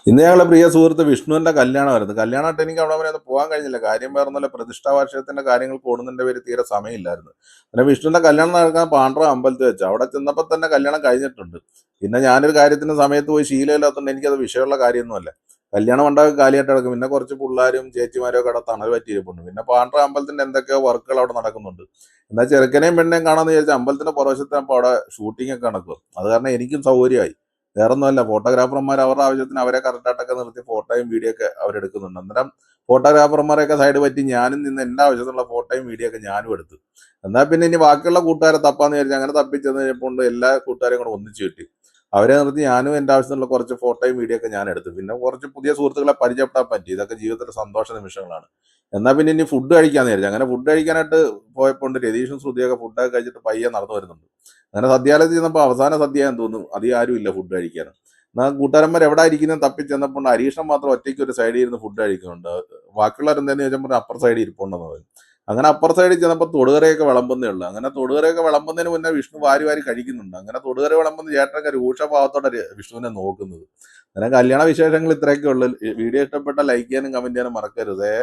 ഇന്ന് ഞങ്ങളെ പ്രിയ സുഹൃത്ത് വിഷ്ണുവിന്റെ കല്യാണമായിരുന്നു. കല്യാണമായിട്ട് എനിക്ക് അവിടെ വരെ ഒന്ന് പോകാൻ കഴിഞ്ഞില്ല. കാര്യം വേറൊന്നുമല്ല, പ്രതിഷ്ഠാ വാർഷികത്തിന്റെ കാര്യങ്ങൾ കൂടുന്നതിന്റെ പേര് തീരെ സമയമില്ലായിരുന്നു. പിന്നെ വിഷ്ണുവിന്റെ കല്യാണം നടക്കാൻ പാണ്ഡ്ര അമ്പലത്തിൽ വെച്ചു. അവിടെ ചെന്നപ്പോൾ തന്നെ കല്യാണം കഴിഞ്ഞിട്ടുണ്ട്. പിന്നെ ഞാനൊരു കാര്യത്തിന് സമയത്ത് പോയി ശീലമില്ലാത്തതുകൊണ്ട് എനിക്കത് വിഷയമുള്ള കാര്യമൊന്നുമല്ല. കല്യാണം ഉണ്ടാക്കി കാലിയായിട്ട് കിടക്കും. പിന്നെ കുറച്ച് പിള്ളേരും ചേച്ചിമാരും ഒക്കെ അവിടെ തണൽ പറ്റിയിരിപ്പുണ്ട്. പിന്നെ പാണ്ഡ്ര അമ്പലത്തിന്റെ എന്തൊക്കെയോ വർക്കുകൾ അവിടെ നടക്കുന്നുണ്ട്. എന്നാൽ ചെറുക്കനെയും പെണ്ണെയും കാണാന്ന് വിചാരിച്ചാൽ അമ്പലത്തിന്റെ പുറവശത്ത് അവിടെ ഷൂട്ടിംഗ് ഒക്കെ നടക്കും. അത് കാരണം എനിക്കും സൗകര്യമായി. വേറൊന്നുമല്ല, ഫോട്ടോഗ്രാഫർമാർ അവരുടെ ആവശ്യത്തിന് അവരെ കറക്റ്റായിട്ടൊക്കെ നിർത്തി ഫോട്ടോയും വീഡിയോ ഒക്കെ അവരെടുക്കുന്നുണ്ട്. അന്നേരം ഫോട്ടോഗ്രാഫർമാരെയൊക്കെ സൈഡ് പറ്റി ഞാനും നിന്ന് എൻ്റെ ആവശ്യത്തിനുള്ള ഫോട്ടോയും വീഡിയോ ഒക്കെ ഞാനും എടുത്തു. എന്നാൽ പിന്നെ ഇനി ബാക്കിയുള്ള കൂട്ടുകാരെ തപ്പാന്ന് വിചാരിച്ചു അങ്ങനെ തപ്പിച്ചെന്ന് കഴിഞ്ഞപ്പോൾ എല്ലാ കൂട്ടുകാരെയും കൂടെ ഒന്നിച്ചു കിട്ടി. അവരെ നിർത്തി ഞാനും എൻ്റെ ആവശ്യത്തിനുള്ള കുറച്ച് ഫോട്ടോയും വീഡിയോ ഒക്കെ ഞാൻ എടുത്തു. പിന്നെ കുറച്ച് പുതിയ സുഹൃത്തുക്കളെ പരിചയപ്പെടാൻ പറ്റി. ഇതൊക്കെ ജീവിതത്തിലെ സന്തോഷ നിമിഷങ്ങളാണ്. എന്നാൽ പിന്നെ ഇനി ഫുഡ് കഴിക്കാന്ന് വിചാരിച്ചു. അങ്ങനെ ഫുഡ് കഴിക്കാനായിട്ട് പോയപ്പോൾ രതീഷും ശ്രുതിയൊക്കെ ഫുഡൊക്കെ കഴിച്ചിട്ട് പയ്യെ നടന്നു വരുന്നുണ്ട്. അങ്ങനെ സദ്യാലയത്തിൽ ചെന്നപ്പോൾ അവസാന സദ്യയാന്ന് തോന്നുന്നു, അധികം ആരും ഇല്ല ഫുഡ് കഴിക്കാൻ. എന്നാൽ കൂട്ടുകാരന്മാർ എവിടെ ഇരിക്കുന്നത് തപ്പി ചെന്നപ്പോൾ അരീഷണം മാത്രം ഒറ്റയ്ക്ക് ഒരു സൈഡിൽ ഇരുന്ന് ഫുഡ് കഴിക്കുന്നുണ്ട്. ബാക്കിയുള്ളവരെന്തെന്ന് ചോദിച്ചപ്പോൾ അപ്പുറ സൈഡിൽ ഇരിപ്പുണ്ടെന്ന് പറഞ്ഞു. അങ്ങനെ അപ്പുറ സൈഡിൽ ചെന്നപ്പോൾ തൊടുകറിയൊക്കെ വിളമ്പുന്നേ ഉള്ളൂ. അങ്ങനെ തൊടുകറിയൊക്കെ വിളമ്പുന്നതിന് മുന്നേ വിഷ്ണു വാരി വാരി കഴിക്കുന്നുണ്ട്. അങ്ങനെ തൊടുകറി വിളമ്പുന്ന ചേട്ടനൊക്കെ രൂക്ഷഭാവത്തോടെ വിഷ്ണുവിനെ നോക്കുന്നത്. അങ്ങനെ കല്യാണ വിശേഷങ്ങൾ ഇത്രയൊക്കെ ഉള്ളു. വീഡിയോ ഇഷ്ടപ്പെട്ട ലൈക്ക് ചെയ്യാനും കമന്റ് ചെയ്യാനും മറക്കരുത്.